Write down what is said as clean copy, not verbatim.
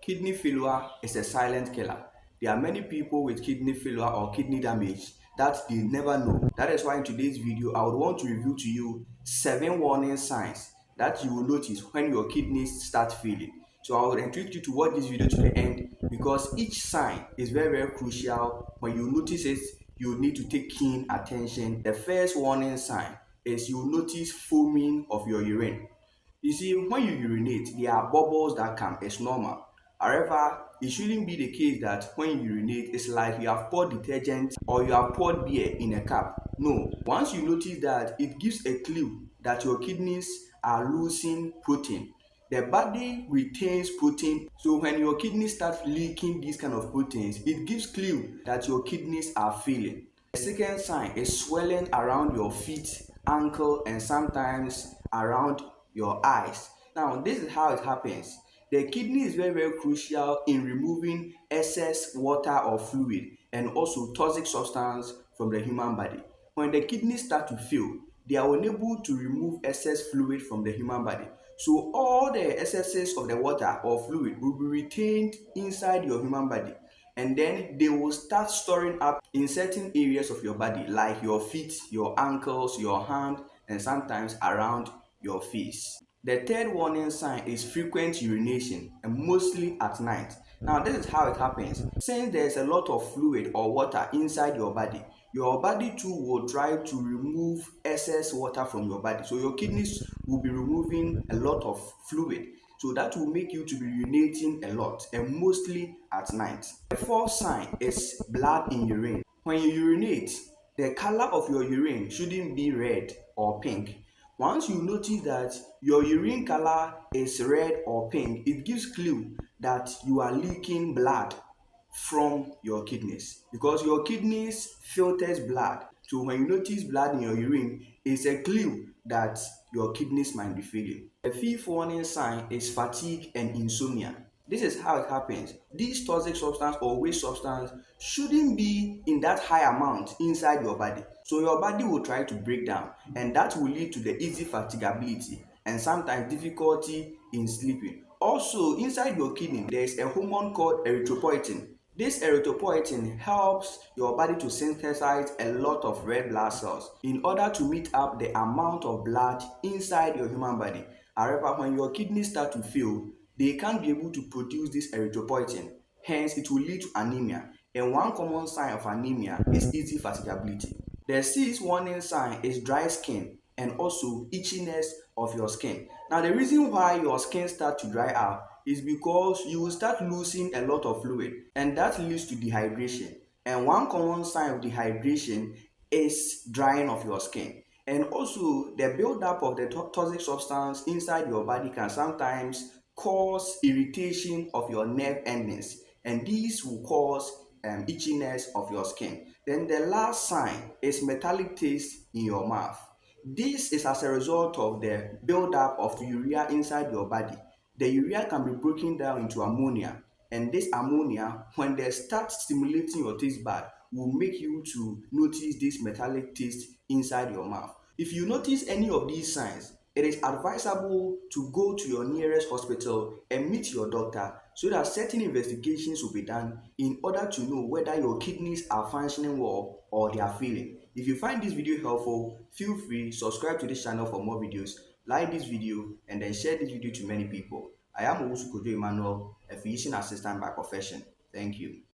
Kidney failure is a silent killer. There are many people with kidney failure or kidney damage that they never know. That is why in today's video, I would want to review to you 7 warning signs that you will notice when your kidneys start failing. So I would encourage you to watch this video to the end because each sign is very crucial. When you notice it, you need to take keen attention. The first warning sign is you notice foaming of your urine. You see, when you urinate, there are bubbles that come. It's normal. However, it shouldn't be the case that when you urinate, it's like you have poured detergent or you have poured beer in a cup. No. Once you notice that, it gives a clue that your kidneys are losing protein. The body retains protein, so when your kidneys start leaking these kind of proteins, it gives clue that your kidneys are failing. The second sign is swelling around your feet, ankle, and sometimes around your eyes. Now, this is how it happens. The kidney is very crucial in removing excess water or fluid and also toxic substance from the human body. When the kidneys start to fail, they are unable to remove excess fluid from the human body. So all the excesses of the water or fluid will be retained inside your human body, and then they will start storing up in certain areas of your body like your feet, your ankles, your hand, and sometimes around your face. The third warning sign is frequent urination, and mostly at night. Now, this is how it happens. Since there's a lot of fluid or water inside your body too will try to remove excess water from your body. So your kidneys will be removing a lot of fluid. So that will make you to be urinating a lot and mostly at night. The fourth sign is blood in urine. When you urinate, the color of your urine shouldn't be red or pink. Once you notice that your urine color is red or pink, it gives clue that you are leaking blood from your kidneys because your kidneys filters blood. So when you notice blood in your urine, it's a clue that your kidneys might be failing. The fifth warning sign is fatigue and insomnia. This is how it happens. These toxic substance or waste substance shouldn't be in that high amount inside your body. So your body will try to break down, and that will lead to the easy fatigability and sometimes difficulty in sleeping. Also, inside your kidney, there is a hormone called erythropoietin. This erythropoietin helps your body to synthesize a lot of red blood cells in order to meet up the amount of blood inside your human body. However, when your kidneys start to fail, they can't be able to produce this erythropoietin. Hence, it will lead to anemia. And one common sign of anemia is easy fatigability. The sixth warning sign is dry skin and also itchiness of your skin. Now, the reason why your skin starts to dry out is because you will start losing a lot of fluid, and that leads to dehydration. And one common sign of dehydration is drying of your skin. And also, the buildup of the toxic substance inside your body can sometimes cause irritation of your nerve endings, and these will cause itchiness of your skin. Then the last sign is metallic taste in your mouth. This is as a result of the buildup of urea inside your body. The urea can be broken down into ammonia, and this ammonia, when they start stimulating your taste bud, will make you to notice this metallic taste inside your mouth. If you notice any of these signs, it is advisable to go to your nearest hospital and meet your doctor so that certain investigations will be done in order to know whether your kidneys are functioning well or they are failing. If you find this video helpful, feel free to subscribe to this channel for more videos, like this video, and then share this video to many people. I am Owusu Kojo Emmanuel, a physician assistant by profession. Thank you.